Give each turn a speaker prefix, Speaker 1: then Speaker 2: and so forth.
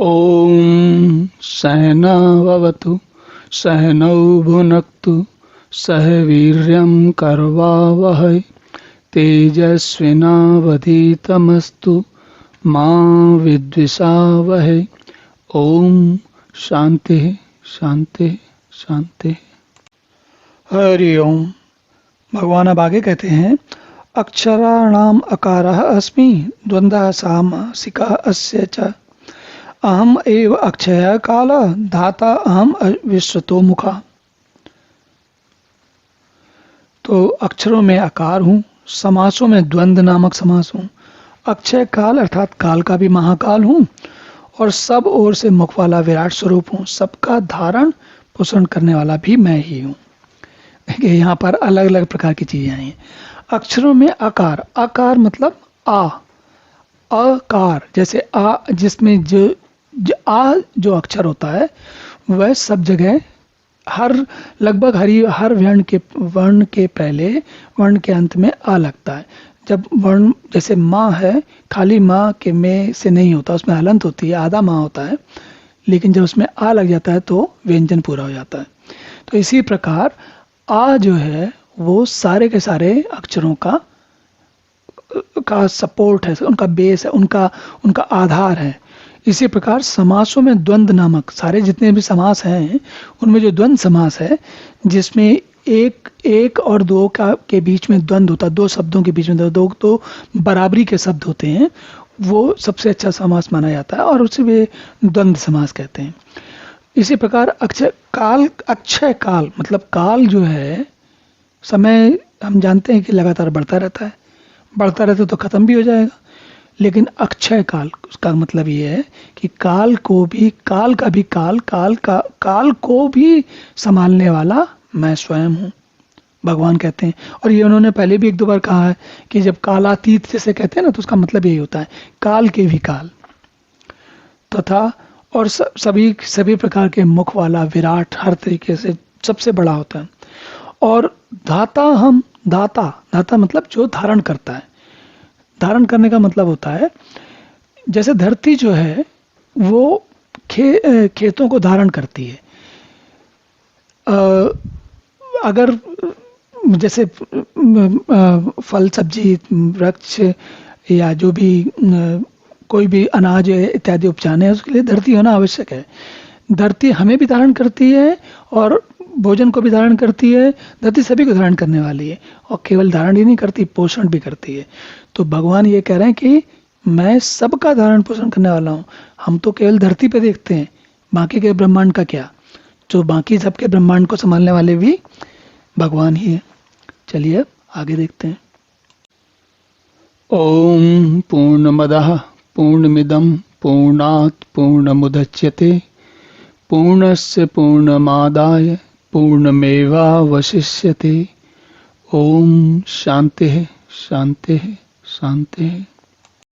Speaker 1: ॐ सहनाववतु सहनौ भुनक्तु सह वीर्यं करवावहै तेजस्विनावधीतमस्तु मा विद्विषावहै। ओम शांति शांति शांति। हरि ओम। भगवान अब आगे कहते हैं, अक्षराणाम अकारः अस्मि द्वन्द्वः सामासिकः अस्य च अहम एव अक्षय काल धाता अहम विश्वतो मुखा। तो अक्षरों में आकार हूँ, समासों में द्वंद्व नामक समास हूँ, अक्षय काल अर्थात काल का भी महाकाल हूँ और सब ओर से मुख वाला विराट स्वरूप हूँ, सबका धारण पोषण करने वाला भी मैं ही हूँ। यहाँ पर अलग अलग प्रकार की चीजें आई हैं। अक्षरों में आकार, आकार मतलब आ, अकार, जैसे आ जिसमें जो जो अक्षर होता है वह सब जगह लगभग हर वर्ण के पहले वर्ण के अंत में आ लगता है। जब वर्ण जैसे माँ है, खाली माँ के में से नहीं होता, उसमें हलंत होती है, आधा माँ होता है, लेकिन जब उसमें आ लग जाता है तो व्यंजन पूरा हो जाता है। तो इसी प्रकार आ जो है वो सारे के सारे अक्षरों का सपोर्ट है, उनका बेस है, उनका आधार है। इसी प्रकार समासों में द्वंद्व नामक सारे जितने भी समास हैं उनमें जो द्वंद्व समास है जिसमें एक और दो के बीच में द्वंद्व होता है, दो शब्दों के बीच में दो बराबरी के शब्द होते हैं, वो सबसे अच्छा समास माना जाता है और उसे वे द्वंद्व समास कहते हैं। इसी प्रकार अक्षय काल मतलब काल जो है, समय हम जानते हैं कि लगातार बढ़ता रहता है तो खत्म भी हो जाएगा, लेकिन अक्षय काल उसका मतलब ये है कि काल को भी संभालने वाला मैं स्वयं हूँ, भगवान कहते हैं। और ये उन्होंने पहले भी एक दो बार कहा है कि जब कालातीत जैसे कहते हैं ना, तो उसका मतलब यही होता है काल के भी काल तथा और सभी प्रकार के मुख वाला विराट हर तरीके से सबसे बड़ा होता है। और दाता मतलब जो धारण करता है। धारण करने का मतलब होता है जैसे धरती जो है वो खेतों को धारण करती है। अगर जैसे फल सब्जी वृक्ष या जो भी कोई भी अनाज इत्यादि उपजाने हैं उसके लिए धरती होना आवश्यक है। धरती हमें भी धारण करती है और भोजन को भी धारण करती है। धरती सभी को धारण करने वाली है और केवल धारण ही नहीं करती, पोषण भी करती है। तो भगवान ये कह रहे हैं कि मैं सबका धारण पोषण करने वाला हूँ। हम तो केवल धरती पे देखते हैं, बाकी के ब्रह्मांड का क्या, जो बाकी सबके ब्रह्मांड को संभालने वाले भी भगवान ही है। चलिए आगे देखते हैं। ओम पूर्णमदः पूर्णमिदं पूर्णात् पूर्णमुदच्यते पूर्णस्य पूर्णमादाय पूर्णमेवावशिष्यते। ओम शांति शांति शांति।